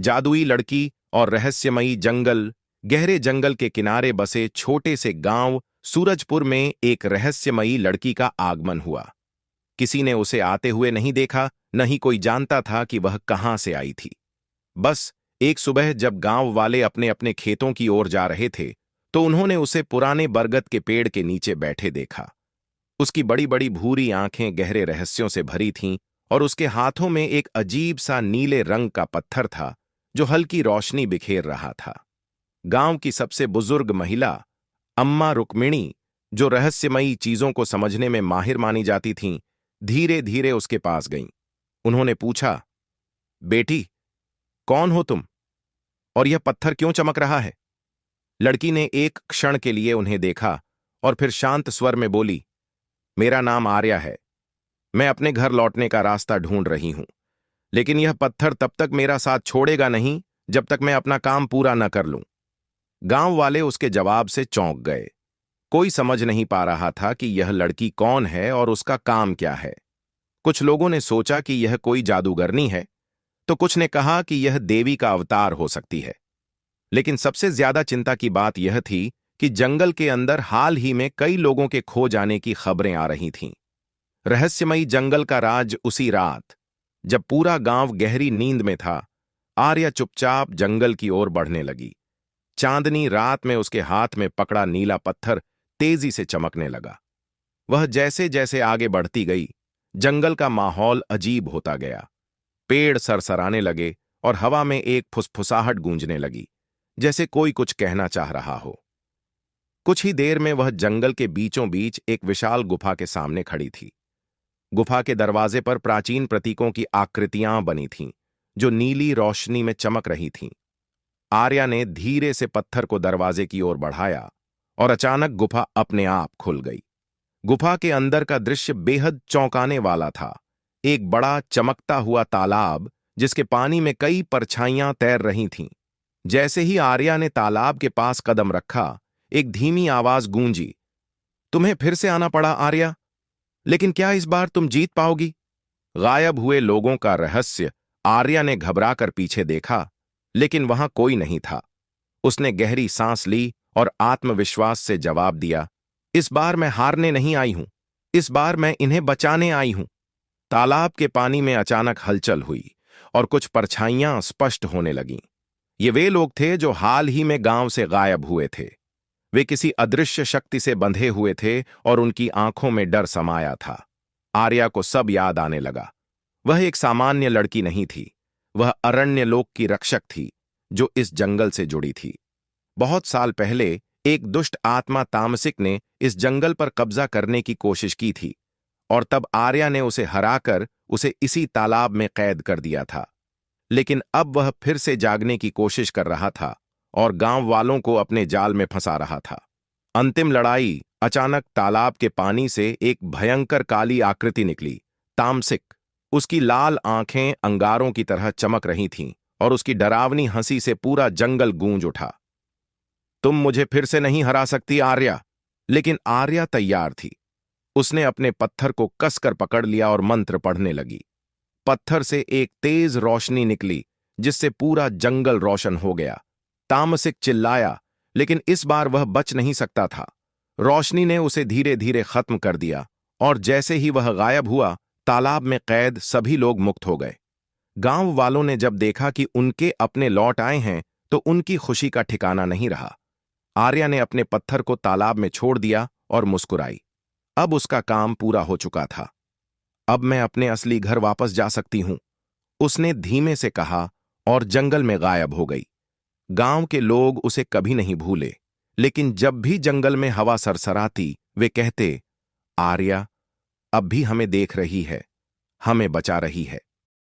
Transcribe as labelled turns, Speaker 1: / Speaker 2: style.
Speaker 1: जादुई लड़की और रहस्यमयी जंगल। गहरे जंगल के किनारे बसे छोटे से गांव सूरजपुर में एक रहस्यमयी लड़की का आगमन हुआ। किसी ने उसे आते हुए नहीं देखा, न ही कोई जानता था कि वह कहां से आई थी। बस एक सुबह जब गांव वाले अपने अपने खेतों की ओर जा रहे थे, तो उन्होंने उसे पुराने बरगद के पेड़ के नीचे बैठे देखा। उसकी बड़ी बड़ी भूरी आंखें गहरे रहस्यों से भरी थीं और उसके हाथों में एक अजीब सा नीले रंग का पत्थर था जो हल्की रोशनी बिखेर रहा था। गांव की सबसे बुजुर्ग महिला अम्मा रुक्मिणी, जो रहस्यमयी चीजों को समझने में माहिर मानी जाती थीं, धीरे धीरे उसके पास गईं। उन्होंने पूछा, बेटी, कौन हो तुम और यह पत्थर क्यों चमक रहा है? लड़की ने एक क्षण के लिए उन्हें देखा और फिर शांत स्वर में बोली, मेरा नाम आर्या है। मैं अपने घर लौटने का रास्ता ढूंढ रही हूं, लेकिन यह पत्थर तब तक मेरा साथ छोड़ेगा नहीं जब तक मैं अपना काम पूरा न कर लूं। गांव वाले उसके जवाब से चौंक गए। कोई समझ नहीं पा रहा था कि यह लड़की कौन है और उसका काम क्या है। कुछ लोगों ने सोचा कि यह कोई जादूगरनी है, तो कुछ ने कहा कि यह देवी का अवतार हो सकती है। लेकिन सबसे ज्यादा चिंता की बात यह थी कि जंगल के अंदर हाल ही में कई लोगों के खो जाने की खबरें आ रही थीं। रहस्यमयी जंगल का राज उसी रात, जब पूरा गांव गहरी नींद में था, आर्या चुपचाप जंगल की ओर बढ़ने लगी। चांदनी रात में उसके हाथ में पकड़ा नीला पत्थर तेजी से चमकने लगा। वह जैसे जैसे आगे बढ़ती गई, जंगल का माहौल अजीब होता गया। पेड़ सरसराने लगे और हवा में एक फुसफुसाहट गूंजने लगी, जैसे कोई कुछ कहना चाह रहा हो। कुछ ही देर में वह जंगल के बीचों बीच एक विशाल गुफा के सामने खड़ी थी। गुफा के दरवाजे पर प्राचीन प्रतीकों की आकृतियां बनी थीं, जो नीली रोशनी में चमक रही थीं। आर्या ने धीरे से पत्थर को दरवाजे की ओर बढ़ाया और अचानक गुफा अपने आप खुल गई। गुफा के अंदर का दृश्य बेहद चौंकाने वाला था। एक बड़ा चमकता हुआ तालाब, जिसके पानी में कई परछाइयां तैर रही थीं। जैसे ही आर्या ने तालाब के पास कदम रखा, एक धीमी आवाज गूंजी, तुम्हें फिर से आना पड़ा आर्या, लेकिन क्या इस बार तुम जीत पाओगी? गायब हुए लोगों का रहस्य। आर्या ने घबराकर पीछे देखा, लेकिन वहां कोई नहीं था। उसने गहरी सांस ली और आत्मविश्वास से जवाब दिया, इस बार मैं हारने नहीं आई हूं, इस बार मैं इन्हें बचाने आई हूं। तालाब के पानी में अचानक हलचल हुई और कुछ परछाइयां स्पष्ट होने लगीं। ये वे लोग थे जो हाल ही में गांव से गायब हुए थे। वे किसी अदृश्य शक्ति से बंधे हुए थे और उनकी आंखों में डर समाया था। आर्या को सब याद आने लगा। वह एक सामान्य लड़की नहीं थी, वह अरण्य लोक की रक्षक थी, जो इस जंगल से जुड़ी थी। बहुत साल पहले एक दुष्ट आत्मा तामसिक ने इस जंगल पर कब्जा करने की कोशिश की थी, और तब आर्या ने उसे हराकर उसे इसी तालाब में कैद कर दिया था। लेकिन अब वह फिर से जागने की कोशिश कर रहा था और गांव वालों को अपने जाल में फंसा रहा था। अंतिम लड़ाई। अचानक तालाब के पानी से एक भयंकर काली आकृति निकली। तामसिक। उसकी लाल आंखें अंगारों की तरह चमक रही थीं और उसकी डरावनी हंसी से पूरा जंगल गूंज उठा। तुम मुझे फिर से नहीं हरा सकती आर्या। लेकिन आर्या तैयार थी। उसने अपने पत्थर को कसकर पकड़ लिया और मंत्र पढ़ने लगी। पत्थर से एक तेज रोशनी निकली, जिससे पूरा जंगल रोशन हो गया। तामसिक चिल्लाया, लेकिन इस बार वह बच नहीं सकता था। रोशनी ने उसे धीरे धीरे खत्म कर दिया और जैसे ही वह गायब हुआ, तालाब में कैद सभी लोग मुक्त हो गए। गांव वालों ने जब देखा कि उनके अपने लौट आए हैं, तो उनकी खुशी का ठिकाना नहीं रहा। आर्या ने अपने पत्थर को तालाब में छोड़ दिया और मुस्कुराई। अब उसका काम पूरा हो चुका था। अब मैं अपने असली घर वापस जा सकती हूं, उसने धीमे से कहा और जंगल में गायब हो गई। गांव के लोग उसे कभी नहीं भूले, लेकिन जब भी जंगल में हवा सरसराती, वे कहते, आर्या अब भी हमें देख रही है, हमें बचा रही है।